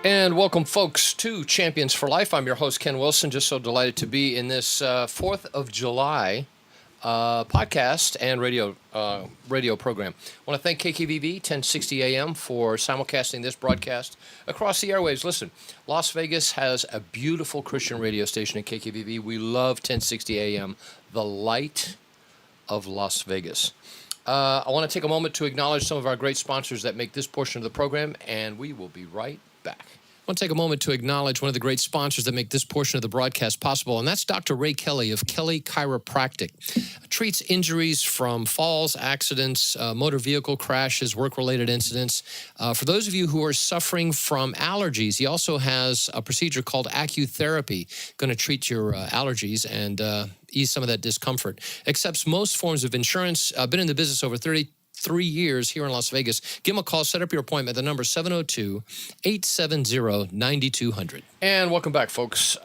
And welcome, folks, to Champions for Life. I'm your host, Ken Wilson. Just so delighted to be in this 4th of July podcast and radio program. I want to thank KKVV 1060 AM for simulcasting this broadcast across the airwaves. Listen, Las Vegas has a beautiful Christian radio station at KKVV. We love 1060 AM, the light of Las Vegas. I want to take a moment to acknowledge some of our great sponsors that make this portion of the program, and we will be right back. I want to take a moment to acknowledge one of the great sponsors that make this portion of the broadcast possible, and that's Dr. Ray Kelly of Kelly Chiropractic. Treats injuries from falls, accidents, motor vehicle crashes, work-related incidents. For those of you who are suffering from allergies, he also has a procedure called acutherapy, going to treat your allergies and ease some of that discomfort. Accepts most forms of insurance. Been in the business over 33 years here in Las Vegas. Give him a call. Set up your appointment. The number is 702-870-9200. And welcome back, folks.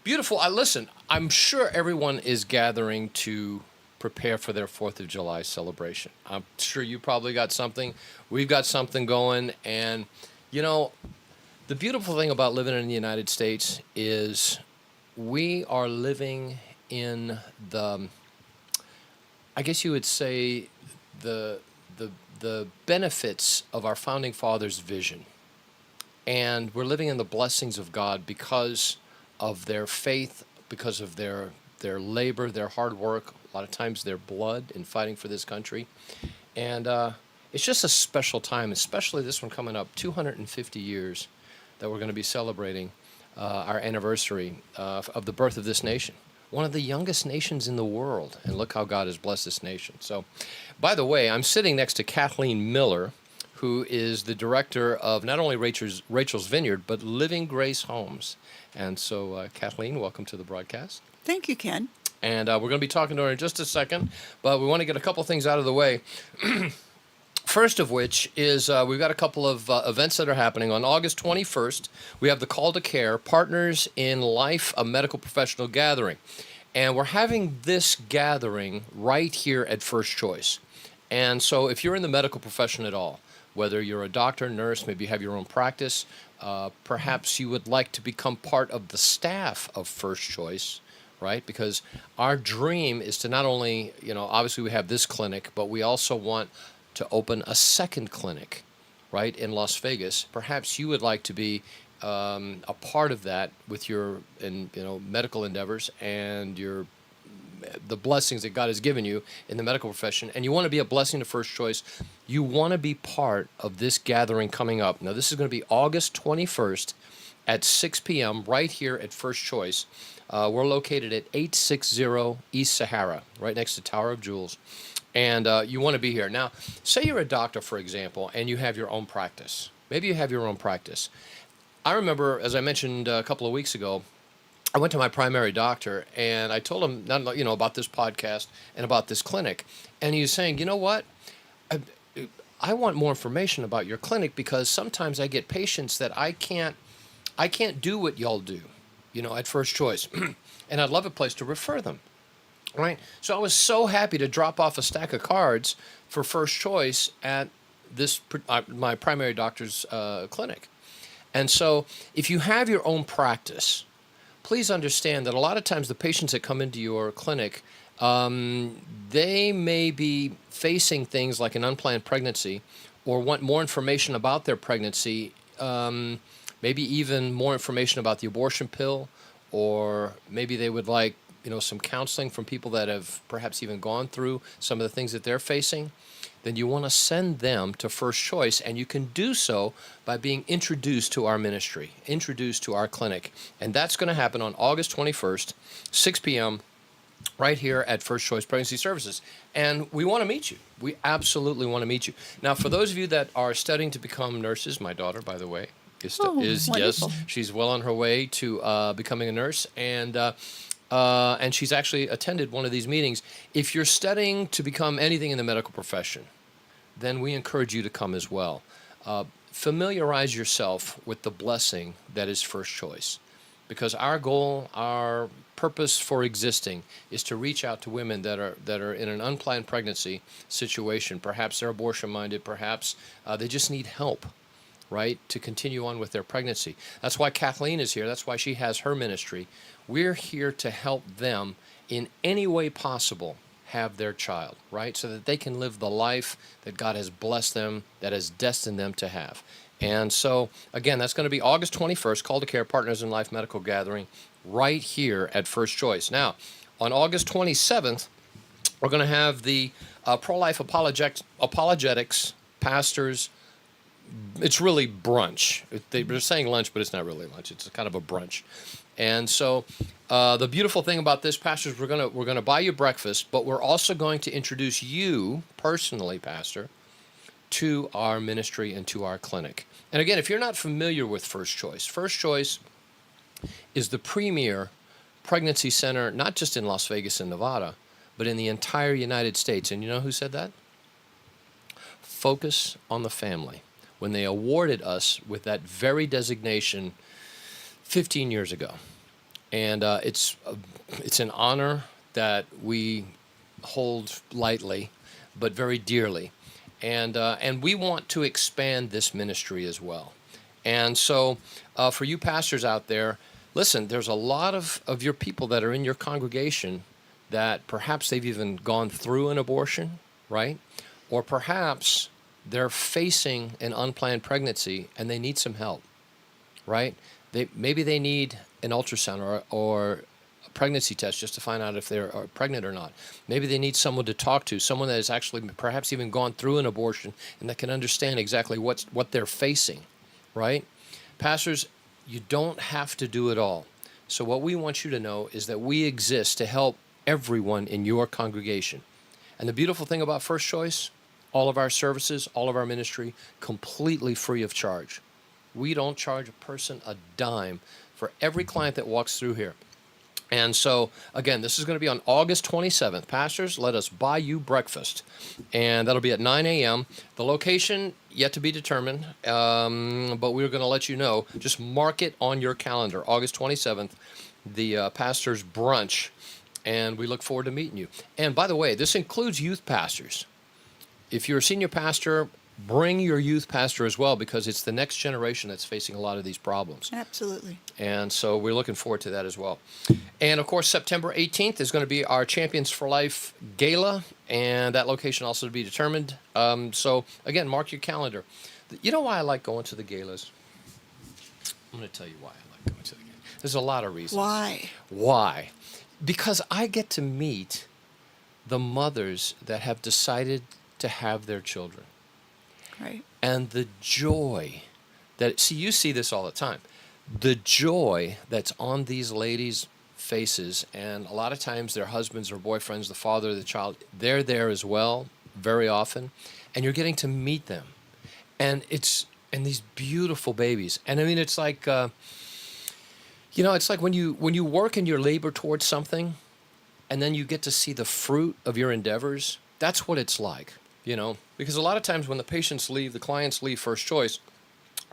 Beautiful. Listen, I'm sure everyone is gathering to prepare for their 4th of July celebration. I'm sure you probably got something. We've got something going. And, you know, the beautiful thing about living in the United States is we are living in the, I guess you would say, the benefits of our founding fathers' vision. And we're living in the blessings of God because of their faith, because of their labor, their hard work, a lot of times their blood in fighting for this country. And it's just a special time, especially this one coming up, 250 years that we're going to be celebrating our anniversary of the birth of this nation. One of the youngest nations in the world, and look how God has blessed this nation. So, by the way, I'm sitting next to Kathleen Miller, who is the director of not only Rachel's Vineyard, but Living Grace Homes. And so, Kathleen, welcome to the broadcast. Thank you, Ken. And we're going to be talking to her in just a second, but we want to get a couple things out of the way. First of which is we've got a couple of events that are happening. On August 21st, we have the Call to Care, Partners in Life, a medical professional gathering. And we're having this gathering right here at First Choice. And so if you're in the medical profession at all, whether you're a doctor, nurse, maybe you have your own practice, perhaps you would like to become part of the staff of First Choice, right? Because our dream is to not only, obviously we have this clinic, but we also want to open a second clinic, right, in Las Vegas. Perhaps you would like to be a part of that with your medical endeavors and the blessings that God has given you in the medical profession, and you want to be a blessing to First Choice. You want to be part of this gathering coming up. Now, this is going to be August 21st at 6 p.m. right here at First Choice. We're located at 860 East Sahara, right next to Tower of Jewels. And you want to be here. Now, say you're a doctor, for example, and you have your own practice. Maybe you have your own practice. I remember, as I mentioned a couple of weeks ago, I went to my primary doctor, and I told him about this podcast and about this clinic. And he was saying, you know what? I want more information about your clinic because sometimes I get patients that I can't do what y'all do, at First Choice. And I'd love a place to refer them. Right, so I was so happy to drop off a stack of cards for First Choice at this my primary doctor's clinic. And so if you have your own practice, please understand that a lot of times the patients that come into your clinic, they may be facing things like an unplanned pregnancy or want more information about their pregnancy, maybe even more information about the abortion pill, or maybe they would like some counseling from people that have perhaps even gone through some of the things that they're facing, then you want to send them to First Choice, and you can do so by being introduced to our ministry, introduced to our clinic. And that's going to happen on August 21st, 6 p.m., right here at First Choice Pregnancy Services. And we want to meet you. We absolutely want to meet you. Now, for those of you that are studying to become nurses, my daughter, by the way, is yes, she's well on her way to becoming a nurse, and she's actually attended one of these meetings. If you're studying to become anything in the medical profession, then we encourage you to come as well. Familiarize yourself with the blessing that is First Choice, because our goal, our purpose for existing is to reach out to women that are in an unplanned pregnancy situation. Perhaps they're abortion-minded, perhaps they just need help. right, to continue on with their pregnancy. That's why Kathleen is here. That's why she has her ministry. We're here to help them in any way possible have their child, right, so that they can live the life that God has blessed them, that has destined them to have. And so, again, that's going to be August 21st, Call to Care Partners in Life Medical Gathering, right here at First Choice. Now, on August 27th, we're going to have the pro-life apologetics pastors. It's really brunch. They're saying lunch, but it's not really lunch. It's kind of a brunch. And so the beautiful thing about this, pastors, we're gonna buy you breakfast, but we're also going to introduce you personally, Pastor, to our ministry and to our clinic. And again, if you're not familiar with First Choice is the premier pregnancy center, not just in Las Vegas and Nevada, but in the entire United States. And you know who said that? Focus on the family. When they awarded us with that very designation 15 years ago. And it's an honor that we hold lightly, but very dearly. And we want to expand this ministry as well. And so for you pastors out there, listen, there's a lot of your people that are in your congregation that perhaps they've even gone through an abortion, right? Or perhaps they're facing an unplanned pregnancy and they need some help, right? Maybe they need an ultrasound or a pregnancy test just to find out if they're pregnant or not. Maybe they need someone to talk to, someone that has actually perhaps even gone through an abortion and that can understand exactly what they're facing, right? Pastors, you don't have to do it all. So what we want you to know is that we exist to help everyone in your congregation. And the beautiful thing about First Choice, all of our services, all of our ministry, completely free of charge. We don't charge a person a dime for every client that walks through here. And so, again, this is going to be on August 27th. Pastors, let us buy you breakfast. And that'll be at 9 a.m. The location, yet to be determined, but we're going to let you know. Just mark it on your calendar, August 27th, the pastor's brunch. And we look forward to meeting you. And by the way, this includes youth pastors. If you're a senior pastor, bring your youth pastor as well, because it's the next generation that's facing a lot of these problems. Absolutely. And so we're looking forward to that as well. And of course, September 18th is going to be our Champions for Life Gala, and that location also to be determined. So again, mark your calendar. You know why I like going to the galas? I'm going to tell you why I like going to the galas. There's a lot of reasons. Why? Because I get to meet the mothers that have decided to have their children. Right. And the joy that, you see this all the time. The joy that's on these ladies' faces, and a lot of times their husbands or boyfriends, the father of the child, they're there as well, very often, and you're getting to meet them. And these beautiful babies. And I mean, it's like, it's like when you work and you labor towards something, and then you get to see the fruit of your endeavors, that's what it's like. Because a lot of times when the patients leave, the clients leave First Choice,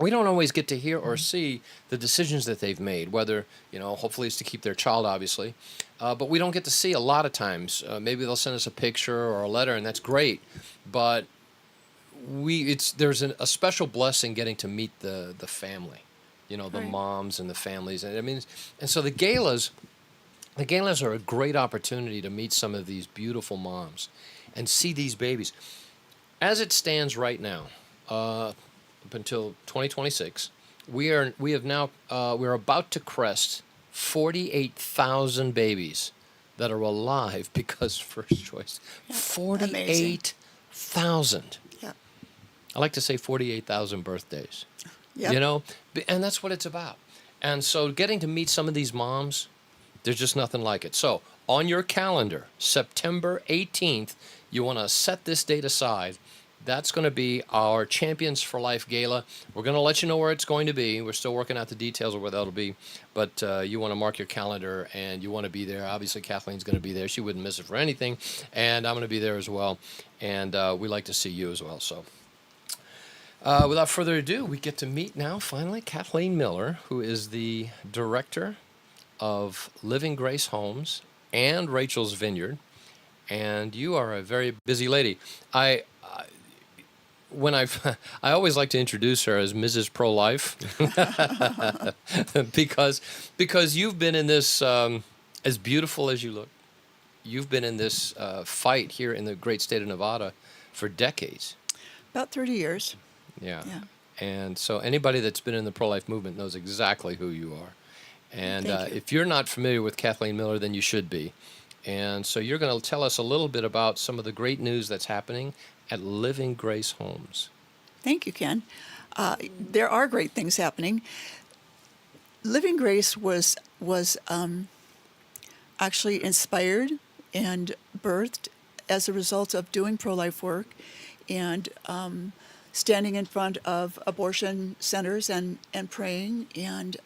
we don't always get to hear or see the decisions that they've made, whether, hopefully it's to keep their child, obviously. But we don't get to see a lot of times. Maybe they'll send us a picture or a letter, and that's great. But there's a special blessing getting to meet the family, the Right. moms and the families. And so the galas are a great opportunity to meet some of these beautiful moms and see these babies. As it stands right now, up until 2026, we're about to crest 48,000 babies that are alive because First Choice. Yeah, 48,000. Yeah. I like to say 48,000 birthdays. Yep. And that's what it's about. And so getting to meet some of these moms, there's just nothing like it. So on your calendar, September 18th, you want to set this date aside. That's going to be our Champions for Life Gala. We're going to let you know where it's going to be. We're still working out the details of where that'll be. But you want to mark your calendar, and you want to be there. Obviously, Kathleen's going to be there. She wouldn't miss it for anything. And I'm going to be there as well. And we like to see you as well. So without further ado, we get to meet now, finally, Kathleen Miller, who is the director of Living Grace Homes and Rachel's Vineyard. And you are a very busy lady. when I always like to introduce her as Mrs. Pro-Life because you've been in this as beautiful as you look. You've been in this fight here in the great state of Nevada for decades. About 30 years. Yeah. Yeah. And so anybody that's been in the pro-life movement knows exactly who you are. And Thank you. if you're not familiar with Kathleen Miller, then you should be. And so you're going to tell us a little bit about some of the great news that's happening at Living Grace Homes. Thank you, Ken. There are great things happening. Living Grace was actually inspired and birthed as a result of doing pro-life work and standing in front of abortion centers and praying and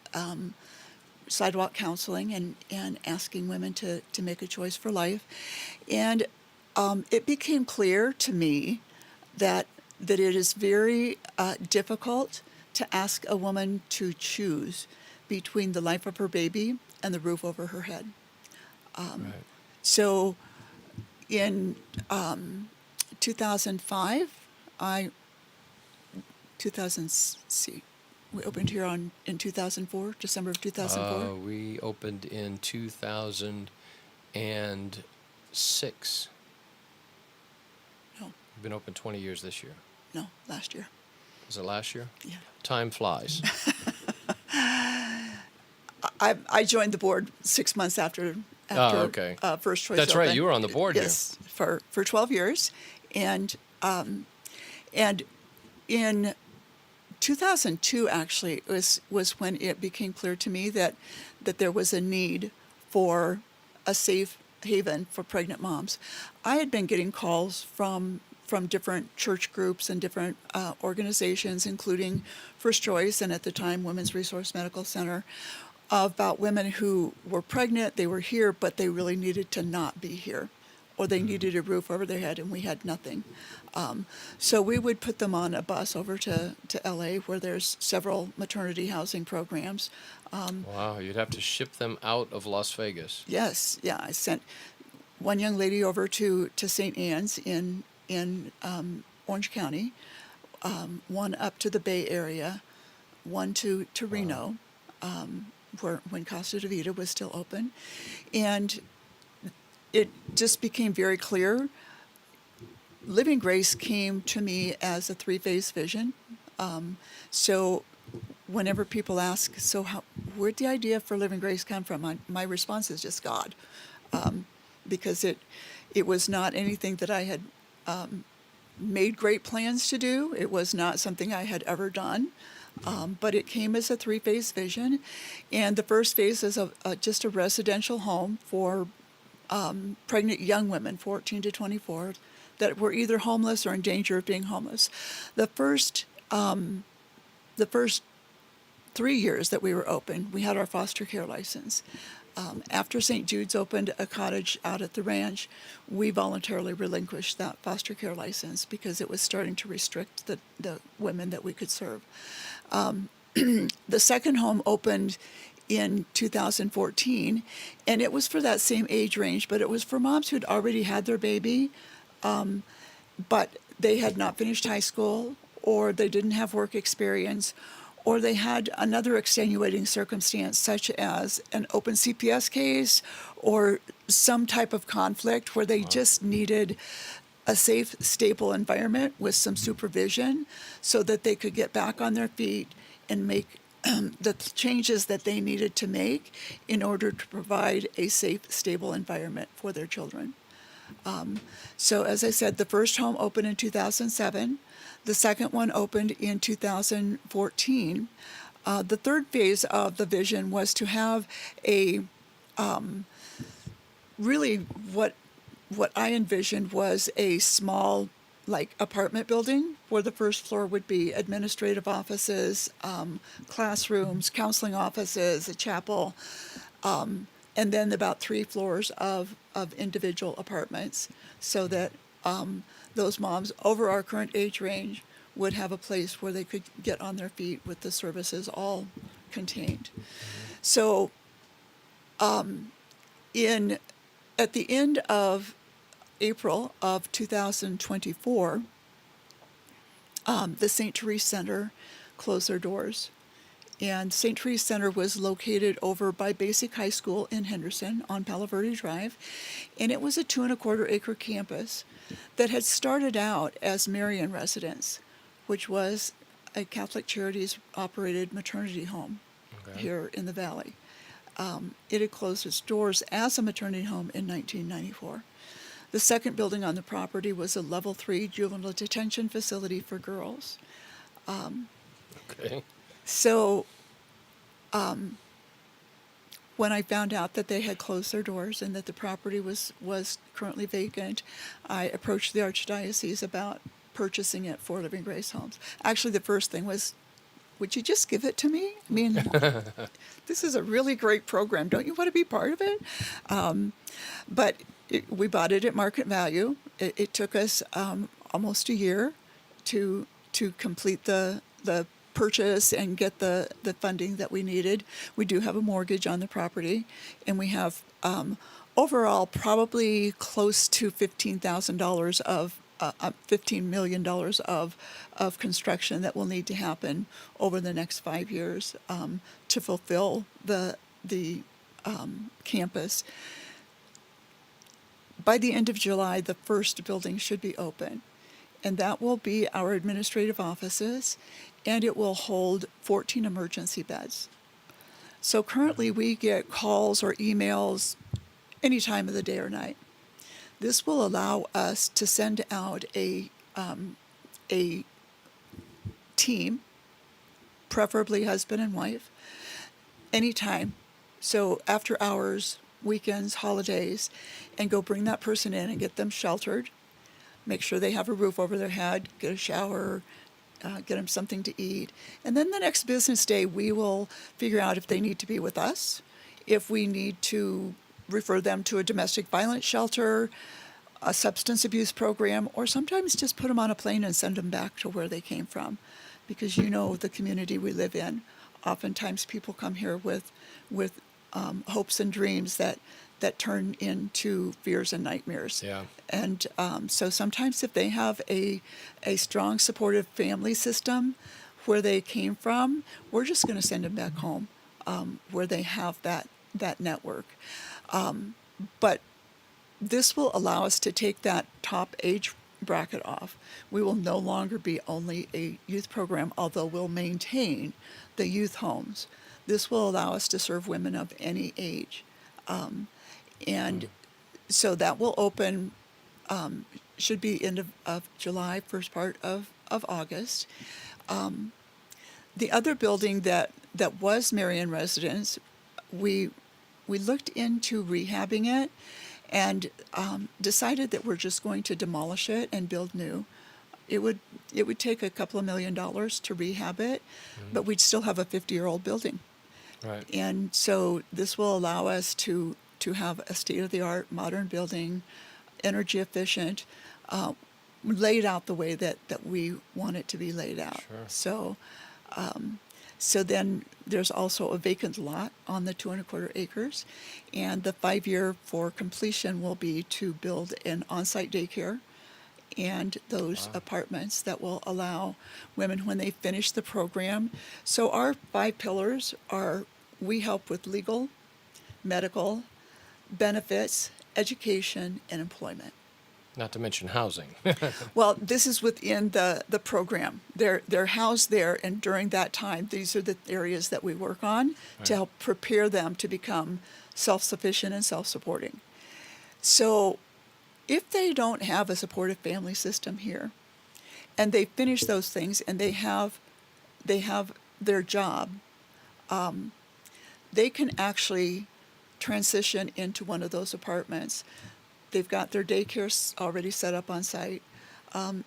sidewalk counseling and asking women to make a choice for life. And it became clear to me that it is very difficult to ask a woman to choose between the life of her baby and the roof over her head. Right. So in 2005, we opened here in 2004, December of 2004. We opened in 2006. No, We've been open 20 years this year. no, last year. Was it last year? Yeah. Time flies. I joined the board 6 months after okay. First Choice That's right, opened. you were on the board here. Yes, for 12 years. And in 2002, actually, was when it became clear to me that there was a need for a safe haven for pregnant moms. I had been getting calls from different church groups and different organizations, including First Choice and at the time Women's Resource Medical Center, about women who were pregnant, they were here, but they really needed to not be here, or they needed a roof over their head, and we had nothing. So we would put them on a bus over to LA, where there's several maternity housing programs. Wow, you'd have to ship them out of Las Vegas. Yes, yeah, I sent one young lady over to St. Anne's in Orange County, one up to the Bay Area, one to Reno, when Casa de Vida was still open. And it just became very clear. Living Grace came to me as a three-phase vision. So whenever people ask, so where'd the idea for Living Grace come from? My response is just God. Because it was not anything that I had made great plans to do. It was not something I had ever done. But it came as a three-phase vision. And the first phase is just a residential home for pregnant young women, 14 to 24, that were either homeless or in danger of being homeless. The first 3 years that we were open, we had our foster care license. After St. Jude's opened a cottage out at the ranch, we voluntarily relinquished that foster care license because it was starting to restrict the women that we could serve. The second home opened in 2014, and it was for that same age range, but it was for moms who'd already had their baby, but they had not finished high school, or they didn't have work experience, or they had another extenuating circumstance, such as an open CPS case or some type of conflict where they just needed a safe, stable environment with some supervision so that they could get back on their feet and make the changes that they needed to make in order to provide a safe, stable environment for their children. So as I said, the first home opened in 2007. The second one opened in 2014. The third phase of the vision was to have a really what I envisioned was a small, like, apartment building where the first floor would be administrative offices, classrooms, counseling offices, a chapel, and then about 3 floors of individual apartments, so that those moms over our current age range would have a place where they could get on their feet with the services all contained. So at the end of April of 2024, The St. Therese Center closed their doors. And St. Therese Center was located over by Basic High School in Henderson on Palo Verde Drive. And it was a 2.25-acre campus that had started out as Marian Residence, which was a Catholic Charities operated maternity home here in the Valley. It had closed its doors as a maternity home in 1994. The second building on the property was a level 3 juvenile detention facility for girls. Okay. So when I found out that they had closed their doors and that the property was currently vacant, I approached the Archdiocese about purchasing it for Living Grace Homes. Actually, the first thing was, would you just give it to me? I mean, this is a really great program. Don't you want to be part of it? We bought it at market value. It took us almost a year to complete the purchase and get the funding that we needed. We do have a mortgage on the property, and we have overall probably close to $15,000 of $15 million of construction that will need to happen over the next 5 years to fulfill the campus. By the end of July, the first building should be open, and that will be our administrative offices, and it will hold 14 emergency beds. So currently we get calls or emails any time of the day or night. This will allow us to send out a team, preferably husband and wife, anytime. So after hours, weekends, holidays, and go bring that person in and get them sheltered, make sure they have a roof over their head, get a shower, get them something to eat. And then the next business day, we will figure out if they need to be with us, if we need to refer them to a domestic violence shelter, a substance abuse program, or sometimes just put them on a plane and send them back to where they came from. Because you know the community we live in, oftentimes people come here with hopes and dreams that turn into fears and nightmares. Yeah. And so sometimes if they have a strong supportive family system where they came from, we're just going to send them back home where they have that network. But this will allow us to take that top age bracket off. We will no longer be only a youth program, although we'll maintain the youth homes. This will allow us to serve women of any age. And so that will open, should be end of July, first part of August. The other building that was Marian Residence, we looked into rehabbing it and decided that we're just going to demolish it and build new. It would take a couple of $1 million to rehab it, but we'd still have a 50-year-old building. Right. And so this will allow us to have a state-of-the-art modern building, energy efficient, laid out the way that we want it to be laid out. Sure. So then there's also a vacant lot on the 2.25 acres, and the 5-year for completion will be to build an on-site daycare and those apartments that will allow women when they finish the program. So our 5 pillars are: we help with legal, medical, benefits, education, and employment. Not to mention housing. Well, this is within the program. They're housed there, and during that time, these are the areas that we work on to help prepare them to become self-sufficient and self-supporting. So if they don't have a supportive family system here, and they finish those things, and they have their job, they can actually transition into one of those apartments. They've got their daycare already set up on site.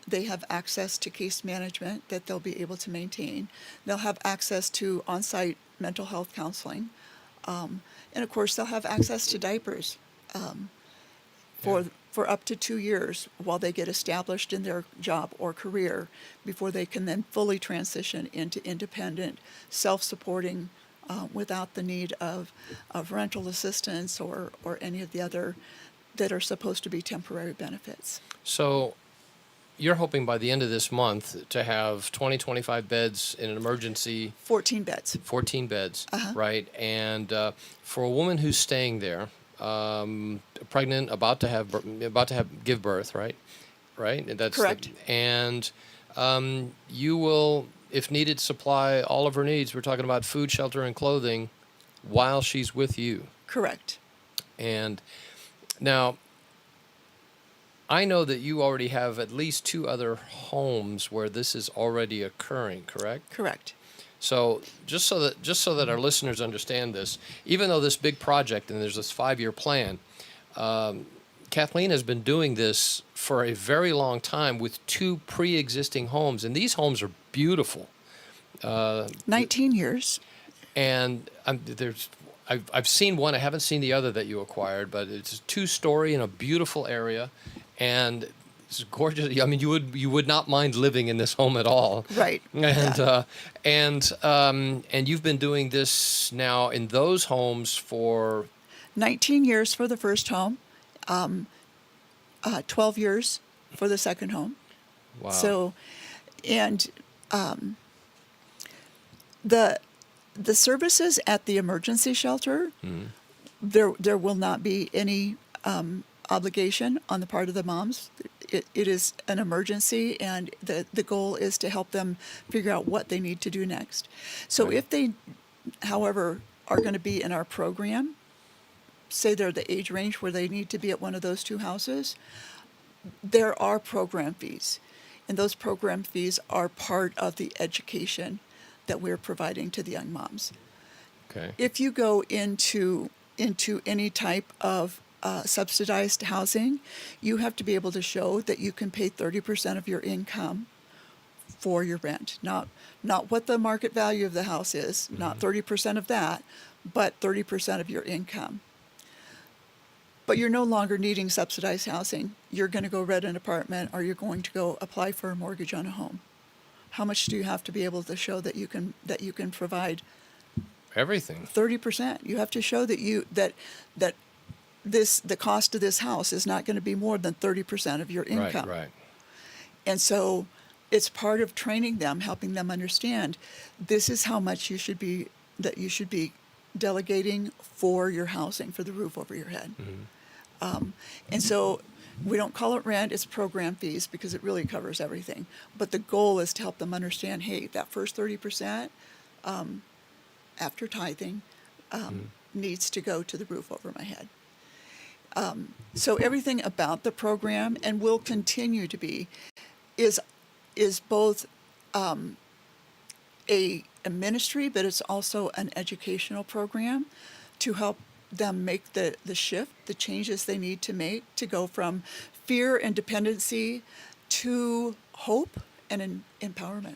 They have access to case management that they'll be able to maintain. They'll have access to on-site mental health counseling. And of course, they'll have access to diapers for up to 2 years while they get established in their job or career before they can then fully transition into independent, self-supporting, without the need of rental assistance or any of the other that are supposed to be temporary benefits. So, you're hoping by the end of this month to have 20, 25 beds in an emergency, 14 beds. 14 beds, Uh-huh. right? And for a woman who's staying there, pregnant, about to have give birth, right? Right. And that's Correct. and you will, if needed, supply all of her needs. We're talking about food, shelter, and clothing while she's with you. Correct. And now, I know that you already have at least 2 other homes where this is already occurring, correct? Correct. So just so that our listeners understand this, even though this big project and there's this 5-year plan, Kathleen has been doing this for a very long time with 2 pre-existing homes, and these homes are beautiful. 19 years. And I've seen one. I haven't seen the other that you acquired, but it's a 2-story in a beautiful area, and it's gorgeous. I mean, you would not mind living in this home at all. Right. And Yeah. and you've been doing this now in those homes for 19 years for the first home, 12 years for the second home. wow. So, and the services at the emergency shelter, there will not be any obligation on the part of the moms. It is an emergency, and the goal is to help them figure out what they need to do next. So Right. if they, however, are going to be in our program, say they're the age range where they need to be at one of those 2 houses, there are program fees. And those program fees are part of the education that we're providing to the young moms. Okay. If you go into any type of subsidized housing, you have to be able to show that you can pay 30% of your income for your rent. Not what the market value of the house is, not 30% of that, but 30% of your income. But you're no longer needing subsidized housing. You're going to go rent an apartment, or you're going to go apply for a mortgage on a home. How much do you have to be able to show that you can provide Everything. 30%? You have to show that the cost of this house is not going to be more than 30% of your income. Right. Right. And so it's part of training them, helping them understand this is how much you should be delegating for your housing, for the roof over your head. And so we don't call it rent, it's program fees, because it really covers everything. But the goal is to help them understand, hey, that first 30%, after tithing, needs to go to the roof over my head. So everything about the program, and will continue to be, is both a ministry, but it's also an educational program to help them make the shift, the changes they need to make to go from fear and dependency to hope and empowerment.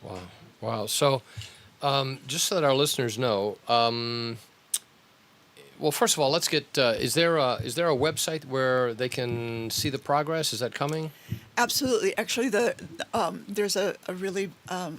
Wow. Wow. So, just so that our listeners know, well, first of all, let's get. Is there a website where they can see the progress? Is that coming? Absolutely. Actually, there's a really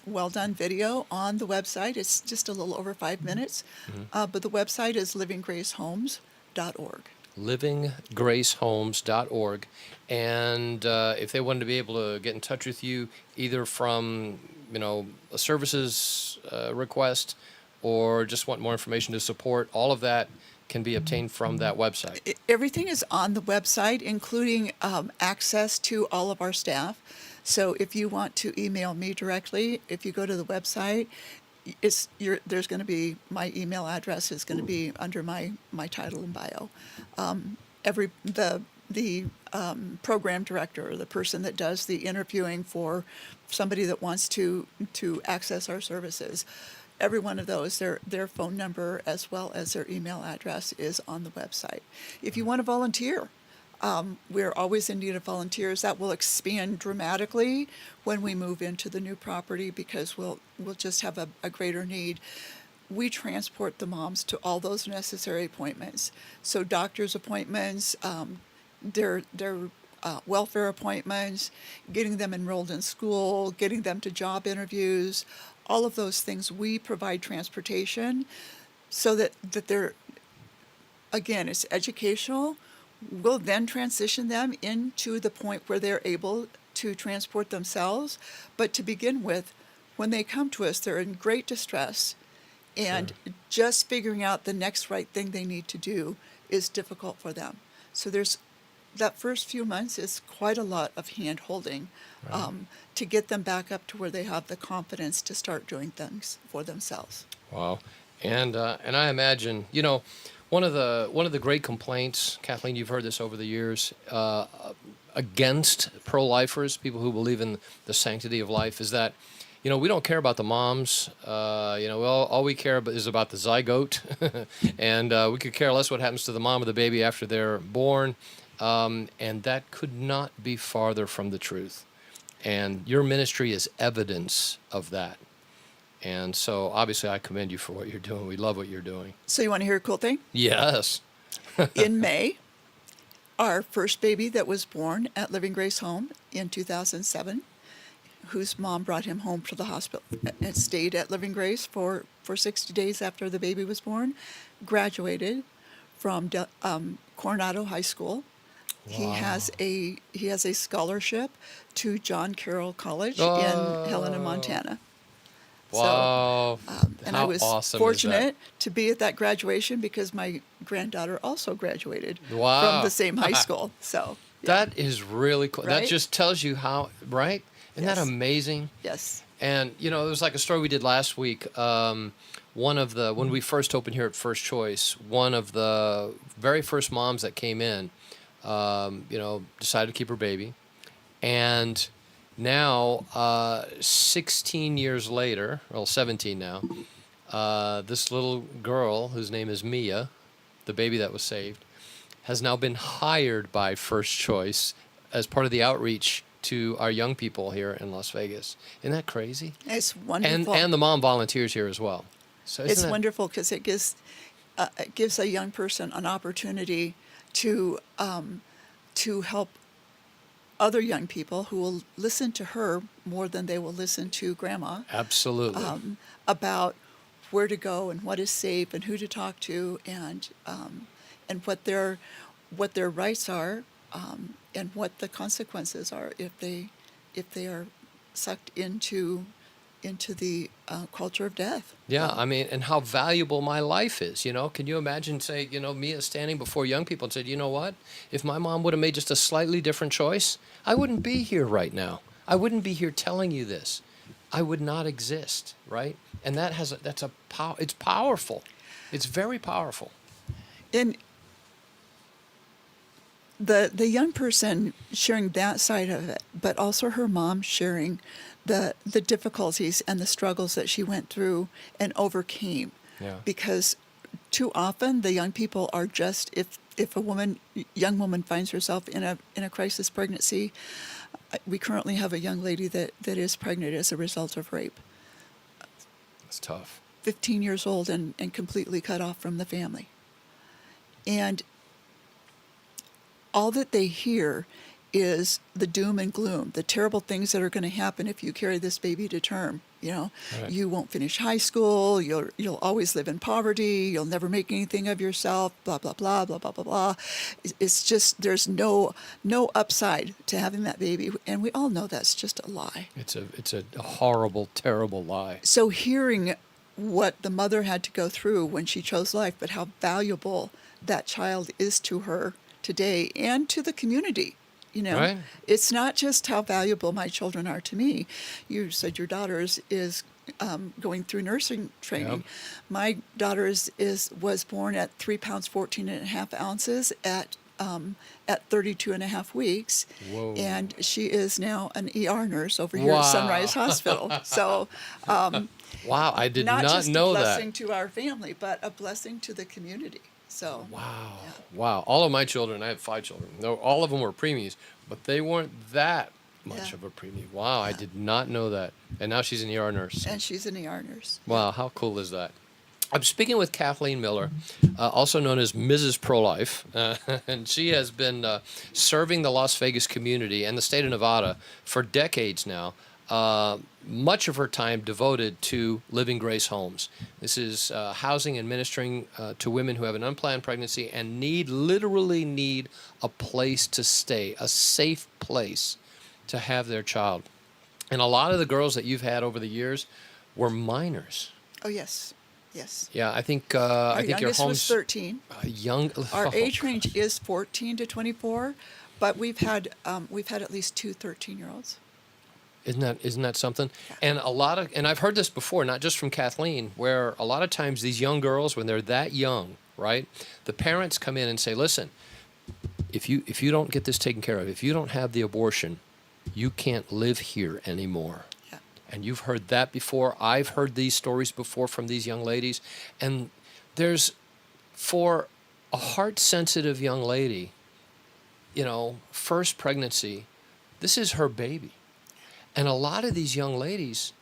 well done video on the website. It's just a little over 5 minutes, but the website is livinggracehomes.org. livinggracehomes.org. And if they wanted to be able to get in touch with you, either from a services request or just want more information to support, all of that can be obtained from that website. Everything is on the website, including access to all of our staff. So if you want to email me directly, if you go to the website, there's going to be, my email address is going to be under my title and bio. The program director, or the person that does the interviewing for somebody that wants to access our services, every one of those, their phone number as well as their email address is on the website. If you want to volunteer, we're always in need of volunteers. That will expand dramatically when we move into the new property, because we'll just have a greater need. We transport the moms to all those necessary appointments. So doctor's appointments, their welfare appointments, getting them enrolled in school, getting them to job interviews, all of those things. We provide transportation so that they're, again, it's educational. We'll then transition them into the point where they're able to transport themselves. But to begin with, when they come to us, they're in great distress. And just figuring out the next right thing they need to do is difficult for them. So there's that first few months is quite a lot of hand holding to get them back up to where they have the confidence to start doing things for themselves. Wow. And I imagine, one of the great complaints, Kathleen, you've heard this over the years, against pro-lifers, people who believe in the sanctity of life, is that, we don't care about the moms. All we care about is about the zygote, and we could care less what happens to the mom or the baby after they're born. And that could not be farther from the truth. And your ministry is evidence of that. And so, obviously, I commend you for what you're doing. We love what you're doing. So you want to hear a cool thing? Yes. In May, our first baby that was born at Living Grace Home in 2007, whose mom brought him home to the hospital and stayed at Living Grace for 60 days after the baby was born, graduated from Coronado High School. Wow. He has a scholarship to John Carroll College in Helena, Montana. Wow. So, and How I was awesome fortunate to be at that graduation because my granddaughter also graduated Wow. from the same high school. So that is really cool. Right? That just tells you how, right? Isn't that amazing? Yes. And, it was like a story we did last week. When we first opened here at First Choice, one of the very first moms that came in, decided to keep her baby. And now, 16 years later, 17 now, this little girl, whose name is Mia, the baby that was saved, has now been hired by First Choice as part of the outreach to our young people here in Las Vegas. Isn't that crazy? It's wonderful. And the mom volunteers here as well. So it's wonderful because it gives a young person an opportunity to help other young people who will listen to her more than they will listen to grandma. Absolutely. About where to go and what is safe and who to talk to and what their rights are and what the consequences are if they are sucked into the culture of death. Yeah, and how valuable my life is, Can you imagine, say, Mia standing before young people and said, you know what? If my mom would have made just a slightly different choice, I wouldn't be here right now. I wouldn't be here telling you this. I would not exist, right? And it's powerful. It's very powerful. And the young person sharing that side of it, but also her mom sharing the difficulties and the struggles that she went through and overcame. Yeah. Because too often the young people are just, if a young woman finds herself in a crisis pregnancy, we currently have a young lady that is pregnant as a result of rape. It's tough. 15 years old and completely cut off from the family. And all that they hear is the doom and gloom, the terrible things that are going to happen if you carry this baby to term. Right. You won't finish high school, you'll always live in poverty, you'll never make anything of yourself, blah, blah, blah, blah, blah, blah, blah. It's just, there's no upside to having that baby. And we all know that's just a lie. It's a horrible, terrible lie. So hearing what the mother had to go through when she chose life, but how valuable that child is to her today and to the community. Right. It's not just how valuable my children are to me. You said your daughter is going through nursing training. Yep. My daughter was born at 3 pounds 14 and a half ounces at 32 and a half weeks. Whoa. And she is now an ER nurse over here at Sunrise Hospital. So wow, I did not just know a that. blessing to our family, but a blessing to the community. So wow. Yeah. Wow. All of my children, I have 5 children. No, all of them were preemies, but they weren't that much of a preemie. Wow, I did not know that. And now she's an ER nurse. And she's an ER nurse. Wow, how cool is that? I'm speaking with Kathleen Miller, also known as Mrs. Pro-Life, and she has been serving the Las Vegas community and the state of Nevada for decades now. Much of her time devoted to Living Grace Homes. This is housing and ministering to women who have an unplanned pregnancy and literally need a place to stay, a safe place to have their child. And a lot of the girls that you've had over the years were minors. Oh, yes. Yes. Yeah, I think Our I think your youngest was home's 13. young. Our oh, age range gosh. is 14 to 24, but we've had at least two 13-year-olds. Isn't that something? Yeah. And I've heard this before, not just from Kathleen, where a lot of times these young girls, when they're that young, right, the parents come in and say, "Listen, if you don't get this taken care of, if you don't have the abortion, you can't live here anymore." Yeah. And you've heard that before. I've heard these stories before from these young ladies, and there's for a heart-sensitive young lady, first pregnancy, this is her baby. And a lot of these young ladies,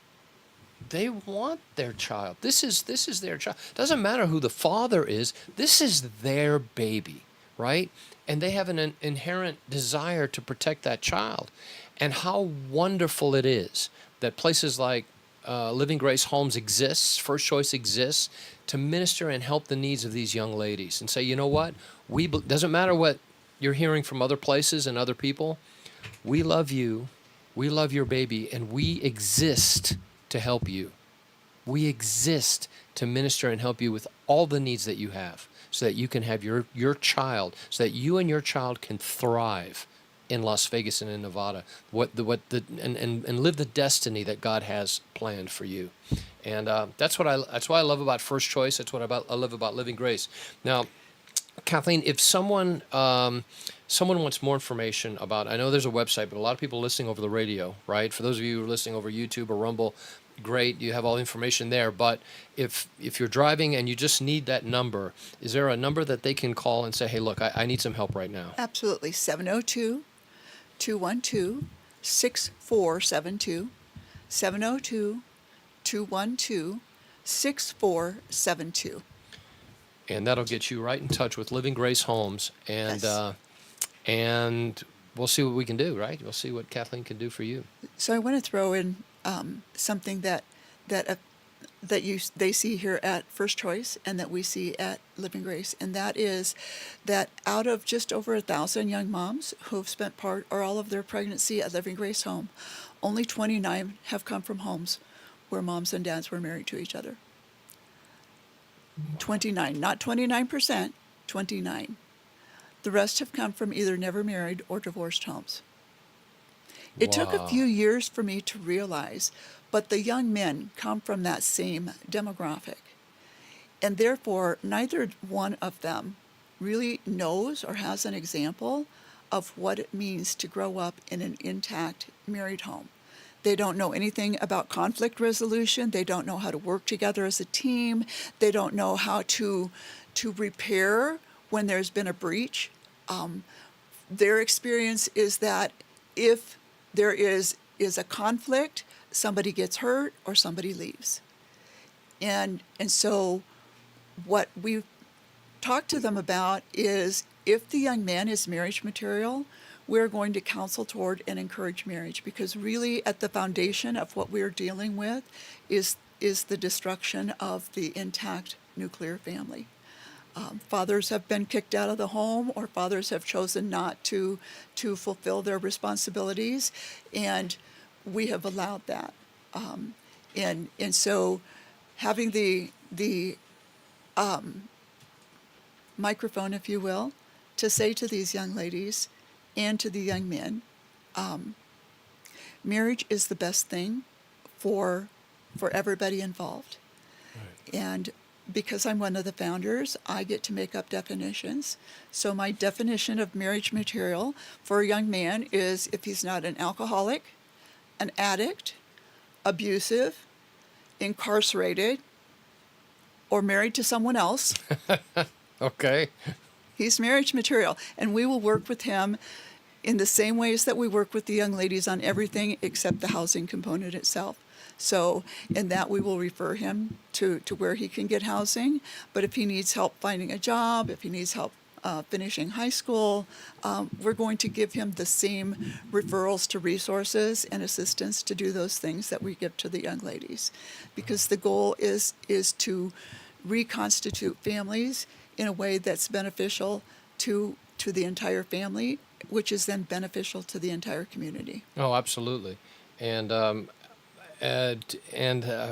they want their child. This is their child. Doesn't matter who the father is. This is their baby, right? And they have an inherent desire to protect that child. And how wonderful it is that places like Living Grace Homes exists, First Choice exists, to minister and help the needs of these young ladies. And say, you know what? Doesn't matter what you're hearing from other places and other people. We love you. We love your baby, and we exist to help you. We exist to minister and help you with all the needs that you have, so that you can have your child, so that you and your child can thrive in Las Vegas and in Nevada, and live the destiny that God has planned for you. And that's what I love about First Choice. That's what I love about Living Grace. Now, Kathleen, if someone wants more information about, I know there's a website, but a lot of people listening over the radio, right? For those of you who are listening over YouTube or Rumble, great, you have all the information there. But if you're driving and you just need that number, is there a number that they can call and say, hey, look, I need some help right now? Absolutely. 702-212-6472. 702-212-6472. And that'll get you right in touch with Living Grace Homes, and Yes. And we'll see what we can do, right? We'll see what Kathleen can do for you. So I want to throw in something that they see here at First Choice and that we see at Living Grace, and that is that out of just over 1,000 young moms who've spent part or all of their pregnancy at Living Grace Home, only 29 have come from homes where moms and dads were married to each other. 29, not 29%, 29. The rest have come from either never married or divorced homes. It took a Wow. few years for me to realize, but the young men come from that same demographic. And therefore, neither one of them really knows or has an example of what it means to grow up in an intact married home. They don't know anything about conflict resolution. They don't know how to work together as a team. They don't know how to repair when there's been a breach. Their experience is that if there is a conflict, somebody gets hurt or somebody leaves. And so what we talk to them about is, if the young man is marriage material, we're going to counsel toward and encourage marriage, because really at the foundation of what we're dealing with is the destruction of the intact nuclear family. Fathers have been kicked out of the home, or fathers have chosen not to fulfill their responsibilities, and we have allowed that. And so having the microphone, if you will, to say to these young ladies and to the young men, marriage is the best thing for everybody involved. Right. And because I'm one of the founders, I get to make up definitions. So my definition of marriage material for a young man is if he's not an alcoholic, an addict, abusive, incarcerated, or married to someone else. Okay. He's marriage material, and we will work with him in the same ways that we work with the young ladies on everything except the housing component itself. So in that, we will refer him to where he can get housing. But if he needs help finding a job, if he needs help finishing high school, we're going to give him the same referrals to resources and assistance to do those things that we give to the young ladies. Because the goal is to reconstitute families in a way that's beneficial to the entire family, which is then beneficial to the entire community. Oh, absolutely. And I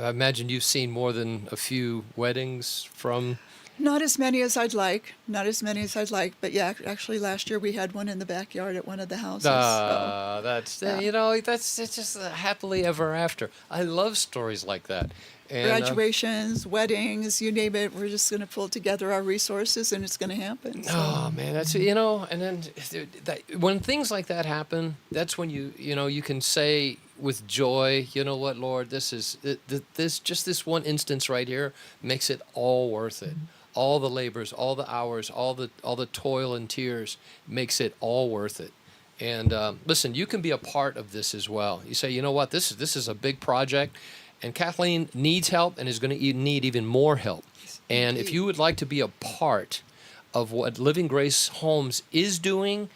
imagine you've seen more than a few weddings from. Not as many as I'd like, but yeah, actually last year we had one in the backyard at one of the houses. That's yeah. that's it's just happily ever after. I love stories like that. And, Graduations, weddings, you name it. We're just going to pull together our resources, and it's going to happen. So. Oh man, that's and then when things like that happen, that's when you can say with joy, you know what, Lord, this one instance right here makes it all worth it. All the labors, all the hours, all the toil and tears makes it all worth it. And listen, you can be a part of this as well. You say, you know what, this is a big project, and Kathleen needs help and is going to need even more help. And if you would like to be a part of what Living Grace Homes is doing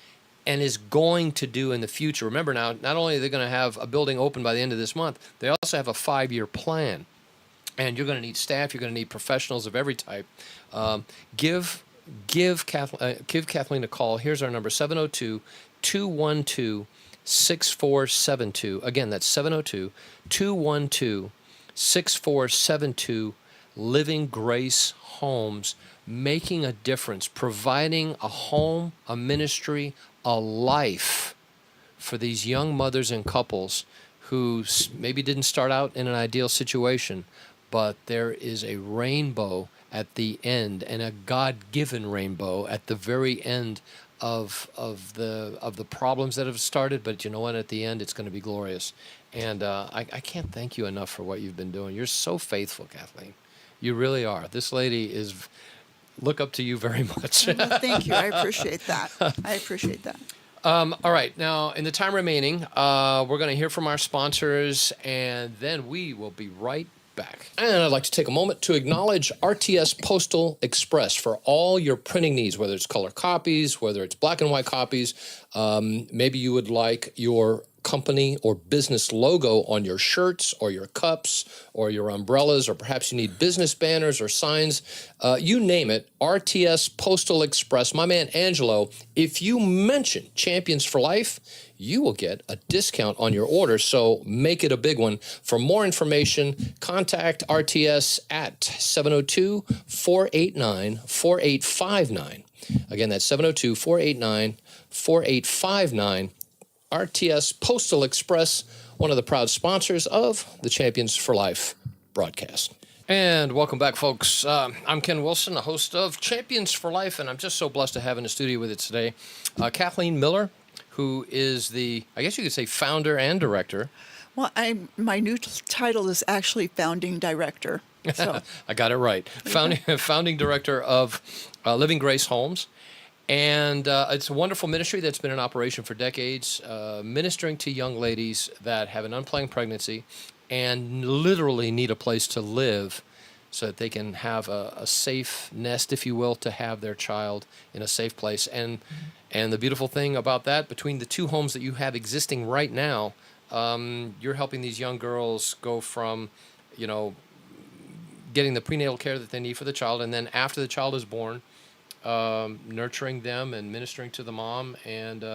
and is going to do in the future, remember now, not only are they going to have a building open by the end of this month, they also have a 5-year plan. And you're going to need staff. You're going to need professionals of every type. Give Kathleen a call. Here's our number, 702-212-6472. Again, that's 702-212-6472. Living Grace Homes, making a difference, providing a home, a ministry, a life for these young mothers and couples who maybe didn't start out in an ideal situation, but there is a rainbow at the end, and a God-given rainbow at the very end of the problems that have started. But you know what? At the end, it's going to be glorious. And I can't thank you enough for what you've been doing. You're so faithful, Kathleen. You really are. This lady is. Look up to you very much. Well, thank you. I appreciate that. All right. Now, in the time remaining, we're going to hear from our sponsors, and then we will be right back. And I'd like to take a moment to acknowledge RTS Postal Express for all your printing needs, whether it's color copies, whether it's black and white copies. Maybe you would like your company or business logo on your shirts or your cups or your umbrellas, or perhaps you need business banners or signs. You name it, RTS Postal Express. My man Angelo, if you mention Champions for Life, you will get a discount on your order, so make it a big one. For more information, contact RTS at 702-489-4859. Again, that's 702-489-4859. RTS Postal Express, one of the proud sponsors of the Champions for Life broadcast. And welcome back, folks. I'm Ken Wilson, the host of Champions for Life, and I'm just so blessed to have in the studio with us today Kathleen Miller, who is the, I guess you could say, founder and director. Well, my new title is actually founding director. So. I got it right. Founding director of Living Grace Homes. And it's a wonderful ministry that's been in operation for decades, ministering to young ladies that have an unplanned pregnancy and literally need a place to live so that they can have a safe nest, if you will, to have their child in a safe place. And the beautiful thing about that, between the two homes that you have existing right now, you're helping these young girls go from, getting the prenatal care that they need for the child, and then after the child is born, nurturing them and ministering to the mom, and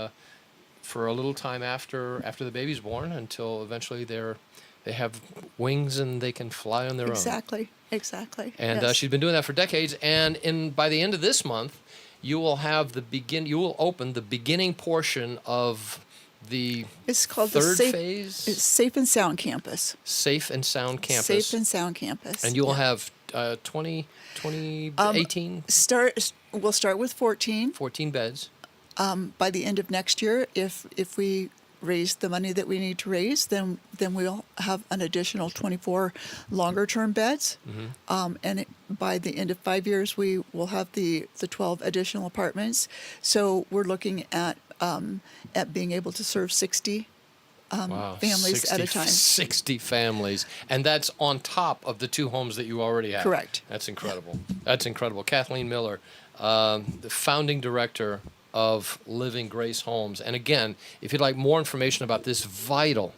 for a little time after the baby's born, until eventually they have wings and they can fly on their own. Exactly. And yes. She's been doing that for decades. And by the end of this month, you will open the beginning portion of the it's called third the phase. It's Safe and Sound Campus. Safe and Sound Campus. Safe and Sound Campus. And you will have 18? We'll start with 14. 14 beds. By the end of next year, if we raise the money that we need to raise, then we'll have an additional 24 longer-term beds. Mm-hmm. By the end of 5 years, we will have the 12 additional apartments. So we're looking at being able to serve 60 wow. families 60, at a time. 60 families. And that's on top of the 2 homes that you already have. Correct. That's incredible. That's incredible. Kathleen Miller, the founding director of Living Grace Homes. And again, if you'd like more information about this vital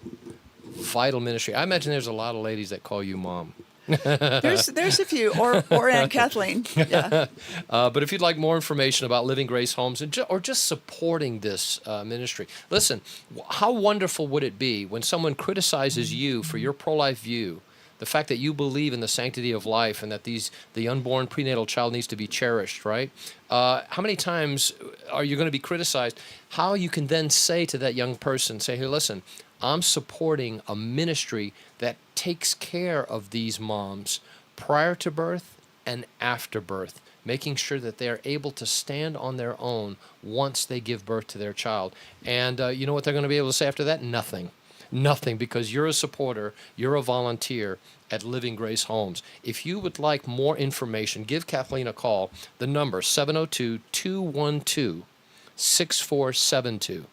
ministry, I imagine there's a lot of ladies that call you mom. There's a few, or Aunt Kathleen. Yeah. But if you'd like more information about Living Grace Homes or just supporting this ministry, listen, how wonderful would it be when someone criticizes you for your pro-life view, the fact that you believe in the sanctity of life and that the unborn prenatal child needs to be cherished, right? How many times are you going to be criticized? How you can then say to that young person, say, hey, listen, I'm supporting a ministry that takes care of these moms prior to birth and after birth, making sure that they are able to stand on their own once they give birth to their child. And you know what they're going to be able to say after that? Nothing. Nothing, because you're a supporter, you're a volunteer at Living Grace Homes. If you would like more information, give Kathleen a call. The number, 702-212-6472.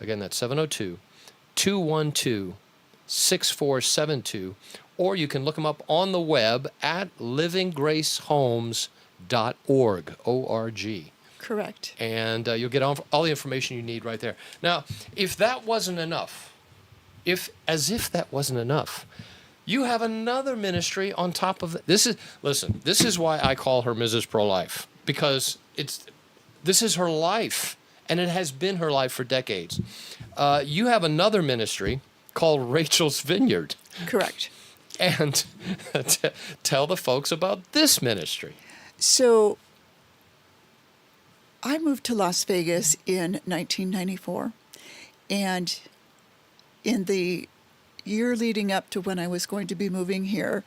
Again, that's 702-212-6472, or you can look them up on the web at livinggracehomes.org, O-R-G. Correct. And you'll get all the information you need right there. Now, if that wasn't enough, as if that wasn't enough, you have another ministry on top of this. This is why I call her Mrs. Pro-Life, because this is her life, and it has been her life for decades. You have another ministry called Rachel's Vineyard. Correct. And tell the folks about this ministry. So I moved to Las Vegas in 1994, and in the year leading up to when I was going to be moving here,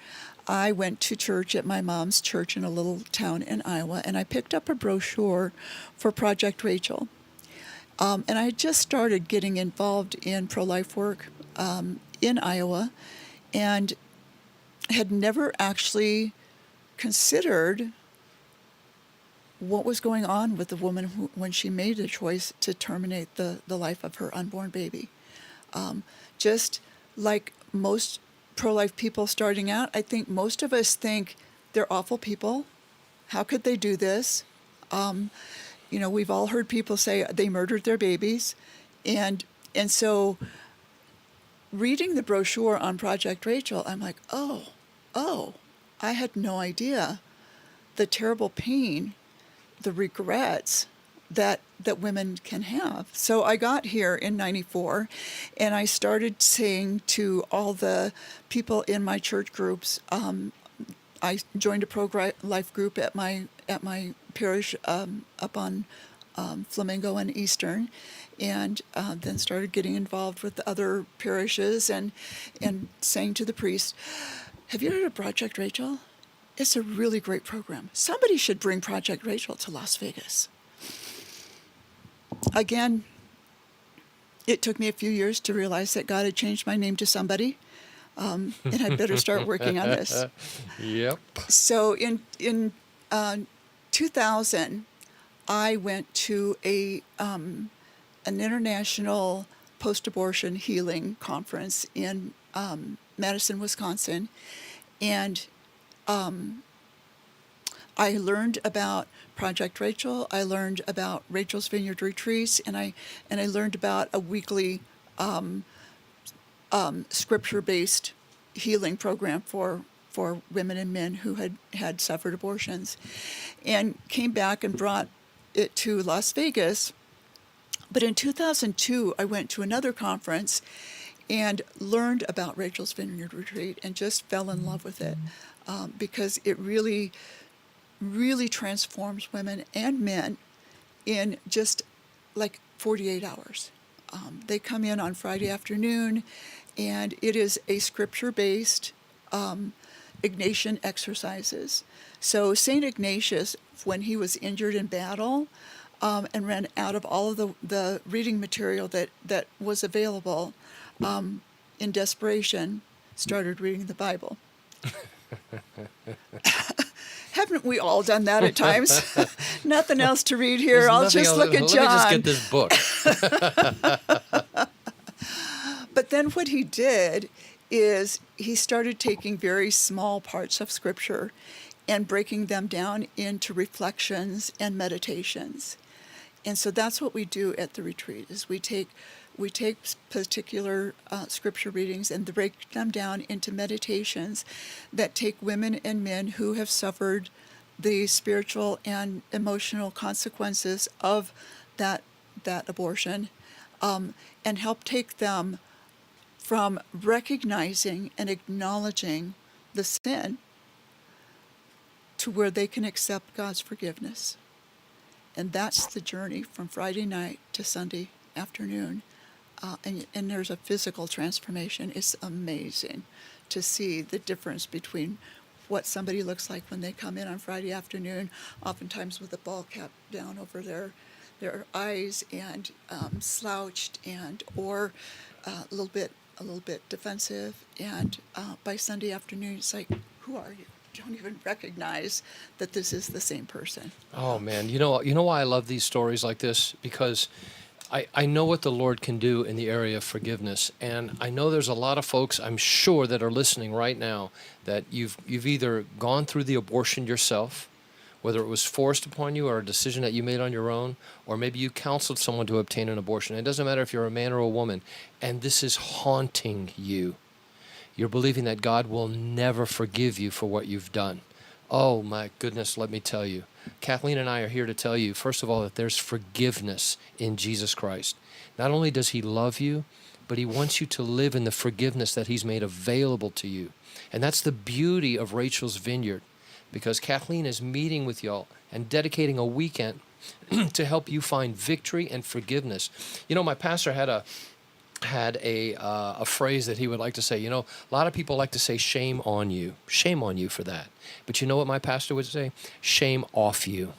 I went to church at my mom's church in a little town in Iowa, and I picked up a brochure for Project Rachel. And I had just started getting involved in pro-life work in Iowa, and had never actually considered what was going on with the woman when she made the choice to terminate the life of her unborn baby. Just like most pro-life people starting out, I think most of us think they're awful people. How could they do this? We've all heard people say they murdered their babies. And so reading the brochure on Project Rachel, I'm like, oh, I had no idea the terrible pain, the regrets that women can have. So I got here in 94, and I started saying to all the people in my church groups, I joined a pro-life group at my parish up on Flamingo and Eastern, and then started getting involved with the other parishes and saying to the priest, have you heard of Project Rachel? It's a really great program. Somebody should bring Project Rachel to Las Vegas. Again, it took me a few years to realize that God had changed my name to somebody, and I'd better start working on this. Yep. So in 2000, I went to an international post-abortion healing conference in Madison, Wisconsin, and I learned about Project Rachel. I learned about Rachel's Vineyard retreats, and I learned about a weekly scripture-based healing program for women and men who had suffered abortions, and came back and brought it to Las Vegas. But in 2002, I went to another conference and learned about Rachel's Vineyard retreat and just fell in love with it because it really transforms women and men in just like 48 hours. They come in on Friday afternoon, and it is a scripture-based Ignatian exercises. So St. Ignatius, when he was injured in battle and ran out of all of the reading material that was available, in desperation, started reading the Bible. Haven't we all done that at times? Nothing else to read here. There's I'll just look at John. Let me just get this book. But then what he did is he started taking very small parts of Scripture and breaking them down into reflections and meditations. And so that's what we do at the retreat, is we take we take particular scripture readings and break them down into meditations that take women and men who have suffered the spiritual and emotional consequences of that abortion, and help take them from recognizing and acknowledging the sin to where they can accept God's forgiveness. And that's the journey from Friday night to Sunday afternoon. And there's a physical transformation. It's amazing to see the difference between what somebody looks like when they come in on Friday afternoon, oftentimes with a ball cap down over their eyes and slouched or a little bit defensive. And by Sunday afternoon, it's like, who are you? Don't even recognize that this is the same person. Oh man, you know why I love these stories like this? Because I know what the Lord can do in the area of forgiveness, and I know there's a lot of folks, I'm sure, that are listening right now that you've either gone through the abortion yourself, whether it was forced upon you or a decision that you made on your own, or maybe you counseled someone to obtain an abortion. It doesn't matter if you're a man or a woman, and this is haunting you. You're believing that God will never forgive you for what you've done. Oh my goodness, let me tell you. Kathleen and I are here to tell you, first of all, that there's forgiveness in Jesus Christ. Not only does he love you, but he wants you to live in the forgiveness that he's made available to you. And that's the beauty of Rachel's Vineyard, because Kathleen is meeting with y'all and dedicating a weekend to help you find victory and forgiveness. You know, my pastor had a phrase that he would like to say. You know, a lot of people like to say, shame on you for that. But you know what my pastor would say? Shame off you.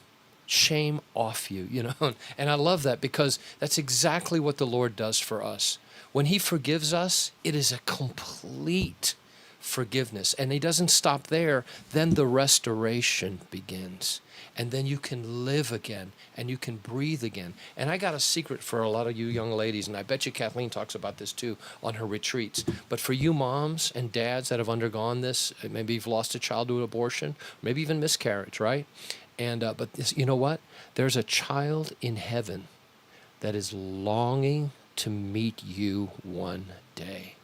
Shame off you, you know. And I love that, because that's exactly what the Lord does for us. When he forgives us, it is a complete forgiveness. And he doesn't stop there. Then the restoration begins. And then you can live again, and you can breathe again. And I got a secret for a lot of you young ladies, and I bet you Kathleen talks about this too on her retreats. But for you moms and dads that have undergone this, maybe you've lost a child to an abortion, maybe even miscarriage, right? And but this, you know what? There's a child in heaven that is longing to meet you one day.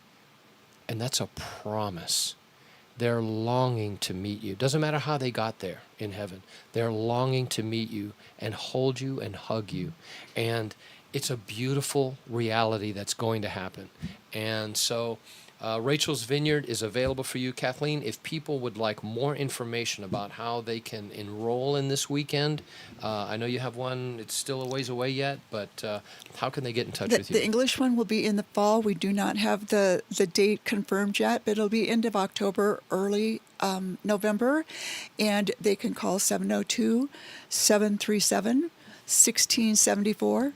And that's a promise. They're longing to meet you. Doesn't matter how they got there in heaven. They're longing to meet you and hold you and hug you. And it's a beautiful reality that's going to happen. And so Rachel's Vineyard is available for you. Kathleen, if people would like more information about how they can enroll in this weekend, I know you have one. It's still a ways away yet, but how can they get in touch with you? The English one will be in the fall. We do not have the date confirmed yet, but it'll be end of October, early November. And they can call 702-737-1674,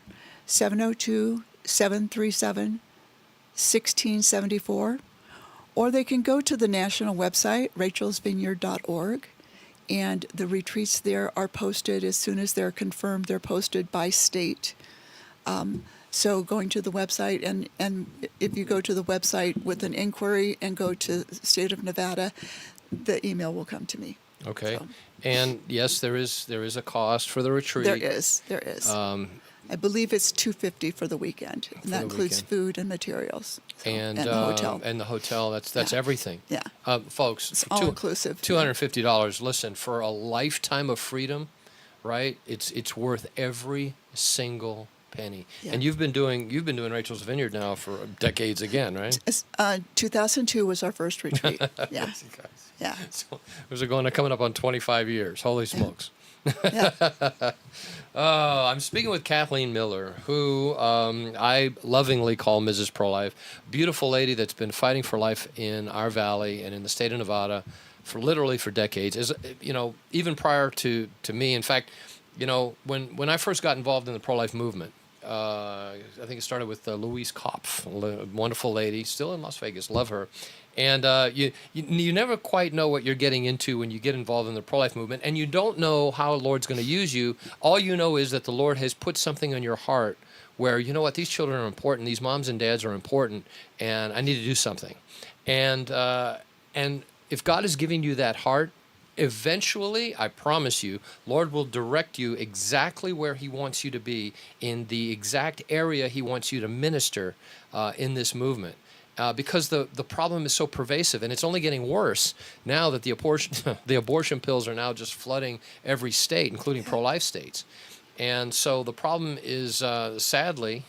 702-737-1674, or they can go to the national website, rachelsvineyard.org, and the retreats there are posted as soon as they're confirmed. They're posted by state. So going to the website, and if you go to the website with an inquiry and go to the state of Nevada, the email will come to me. Okay. So. And yes, there is a cost for the retreat. There is. I believe it's $250 for the weekend, and that includes food and materials. So, and the hotel. And the hotel, that's Yeah. everything. Yeah. Folks, It's all inclusive. $250. Listen, for a lifetime of freedom, right? It's worth every single penny. Yeah. And you've been doing Rachel's Vineyard now for decades again, right? 2002 was our first retreat. Yeah. Yes, you guys. Yeah. So coming up on 25 years. Holy smokes. Yeah. I'm speaking with Kathleen Miller, who I lovingly call Mrs. Pro-Life. Beautiful lady that's been fighting for life in our valley and in the state of Nevada for decades. As you know, even prior to me. In fact, you know, when I first got involved in the pro-life movement, I think it started with Louise Kopf, a wonderful lady, still in Las Vegas. Love her. And you never quite know what you're getting into when you get involved in the pro-life movement, and you don't know how the Lord's going to use you. All you know is that the Lord has put something on your heart where, you know what, these children are important, these moms and dads are important, and I need to do something. And if God is giving you that heart, Eventually, I promise you, Lord will direct you exactly where He wants you to be in the exact area He wants you to minister in this movement. Because the problem is so pervasive, and it's only getting worse now that the abortion the abortion pills are now just flooding every state, including pro-life states. And so the problem is, sadly,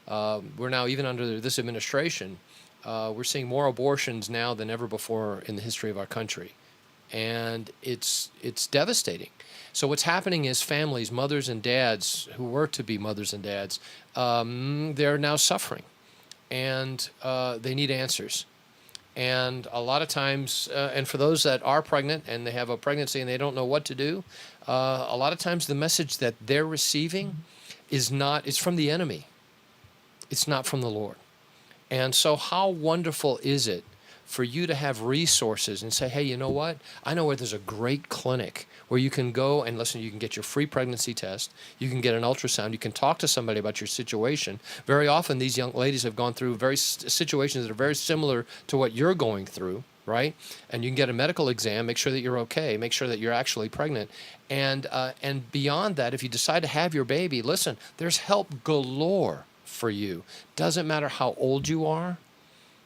we're now, even under this administration, we're seeing more abortions now than ever before in the history of our country, and it's devastating. So what's happening is families, mothers and dads who were to be mothers and dads, they're now suffering, and they need answers. And a lot of times, and for those that are pregnant and they have a pregnancy and they don't know what to do, a lot of times the message that they're receiving it's from the enemy. It's not from the Lord. And so how wonderful is it for you to have resources and say, hey, you know what? I know where there's a great clinic where you can go and listen, you can get your free pregnancy test, you can get an ultrasound, you can talk to somebody about your situation. Very often these young ladies have gone through situations that are very similar to what you're going through, right? And you can get a medical exam, make sure that you're okay, make sure that you're actually pregnant. And beyond that, if you decide to have your baby, listen, there's help galore for you. Doesn't matter how old you are.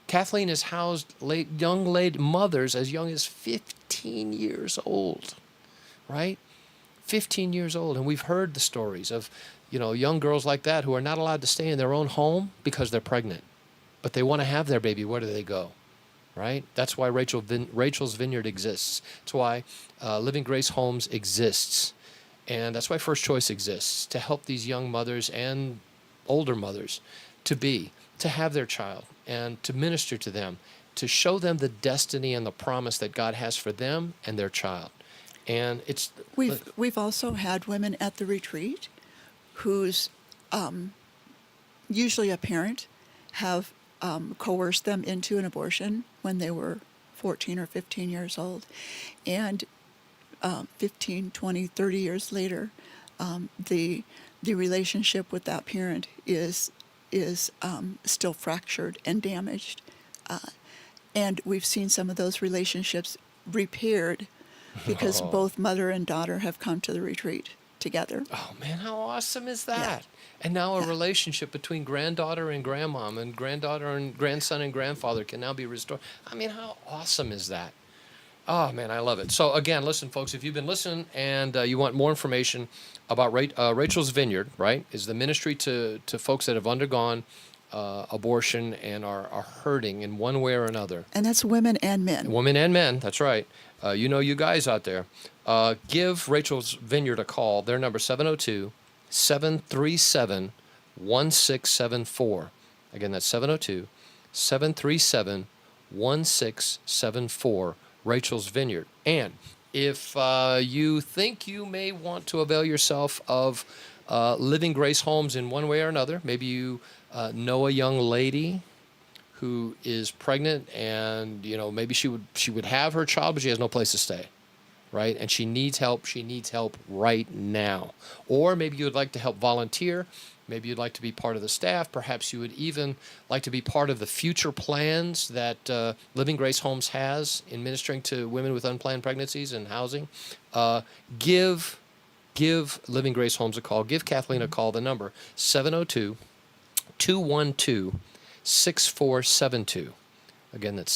Kathleen has housed young mothers as young as 15 years old, right? 15 years old. And we've heard the stories of, young girls like that who are not allowed to stay in their own home because they're pregnant. But they want to have their baby. Where do they go? Right? That's why Rachel's Vineyard exists. That's why Living Grace Homes exists. And that's why First Choice exists, to help these young mothers and older mothers to have their child and to minister to them, to show them the destiny and the promise that God has for them and their child. And we've also had women at the retreat whose usually a parent have coerced them into an abortion when they were 14 or 15 years old, and 15, 20, 30 years later, the relationship with that parent is still fractured and damaged. And we've seen some of those relationships repaired because both mother and daughter have come to the retreat together. Oh, man, how awesome is that? Yeah. And now a relationship between granddaughter and grandmom and granddaughter and grandson and grandfather can now be restored. I mean, how awesome is that? Oh, man, I love it. So, again, listen, folks, if you've been listening and you want more information about Rachel's Vineyard, right, is the ministry to folks that have undergone abortion and are hurting in one way or another. And that's women and men. Women and men, that's right. You guys out there. Give Rachel's Vineyard a call. Their number, 702-737-1674. Again, that's 702-737-1674. Rachel's Vineyard. And if you think you may want to avail yourself of Living Grace Homes in one way or another, maybe you know a young lady who is pregnant and, maybe she would have her child, but she has no place to stay, right? And she needs help. She needs help right now. Or maybe you would like to help volunteer. Maybe you'd like to be part of the staff. Perhaps you would even like to be part of the future plans that Living Grace Homes has in ministering to women with unplanned pregnancies and housing. Give Living Grace Homes a call. Give Kathleen a call. The number, 702-212-6472. Again, that's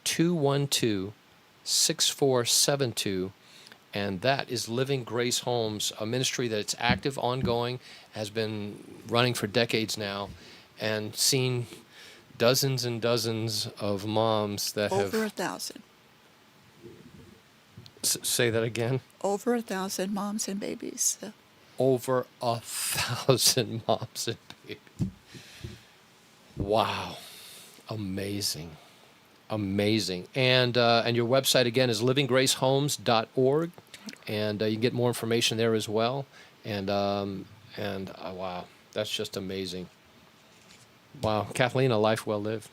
702-212-6472. And that is Living Grace Homes, a ministry that's active, ongoing, has been running for decades now, and seen dozens and dozens of moms that have... Over 1,000. Say that again? Over 1,000 moms and babies. Over 1,000 moms and babies. Wow. Amazing. Amazing. And your website, again, is livinggracehomes.org. And you can get more information there as well. And wow, that's just amazing. Wow, Kathleen, a life well lived.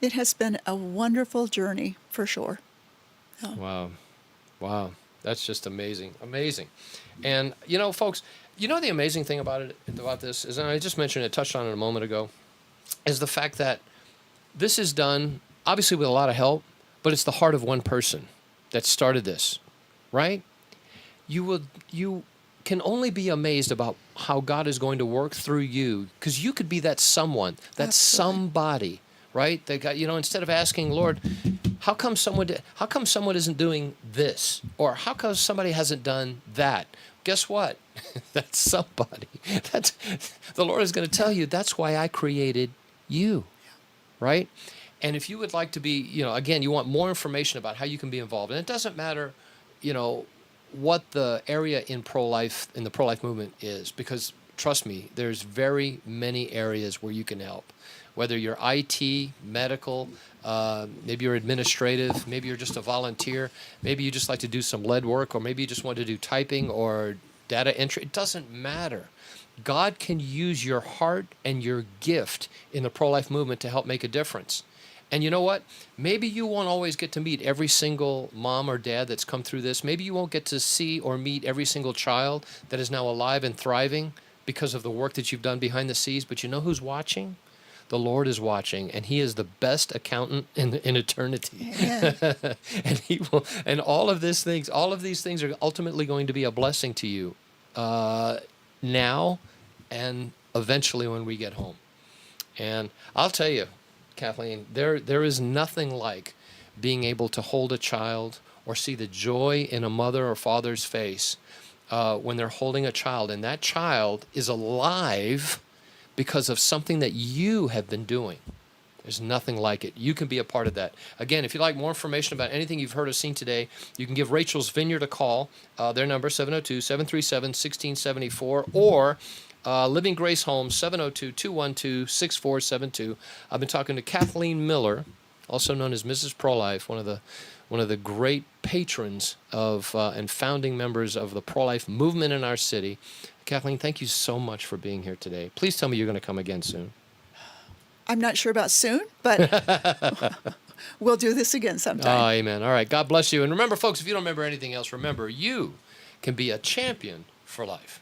It has been a wonderful journey, for sure. Wow, that's just amazing, amazing. And folks, the amazing thing about this is, and I just mentioned it, touched on it a moment ago, is the fact that this is done obviously with a lot of help, but it's the heart of one person that started this, right? You can only be amazed about how God is going to work through you, because you could be that someone, that Absolutely. somebody, right? That got, instead of asking, Lord, how come someone isn't doing this, or how come somebody hasn't done that? Guess what? That's somebody. That's the Lord is going to tell you. That's why I created you, right? And if you would like to be, again, you want more information about how you can be involved, and it doesn't matter, what the area in the pro-life movement is, because trust me, there's very many areas where you can help. Whether you're IT, medical, maybe you're administrative, maybe you're just a volunteer, maybe you just like to do some lead work, or maybe you just want to do typing or data entry. It doesn't matter. God can use your heart and your gift in the pro-life movement to help make a difference. And you know what? Maybe you won't always get to meet every single mom or dad that's come through this. Maybe you won't get to see or meet every single child that is now alive and thriving because of the work that you've done behind the scenes. But you know who's watching? The Lord is watching, and He is the best accountant in eternity. And He will. And all of these things are ultimately going to be a blessing to you now and eventually when we get home. And I'll tell you, Kathleen, there is nothing like being able to hold a child or see the joy in a mother or father's face when they're holding a child, and that child is alive because of something that you have been doing. There's nothing like it. You can be a part of that. Again, if you'd like more information about anything you've heard or seen today, you can give Rachel's Vineyard a call. Their number, 702-737-1674, or Living Grace Home, 702-212-6472. I've been talking to Kathleen Miller, also known as Mrs. Pro-Life, one of the great patrons of and founding members of the pro-life movement in our city. Kathleen, thank you so much for being here today. Please tell me you're going to come again soon. I'm not sure about soon, but we'll do this again sometime. Oh, amen. All right. God bless you. And remember, folks, if you don't remember anything else, remember, you can be a champion for life.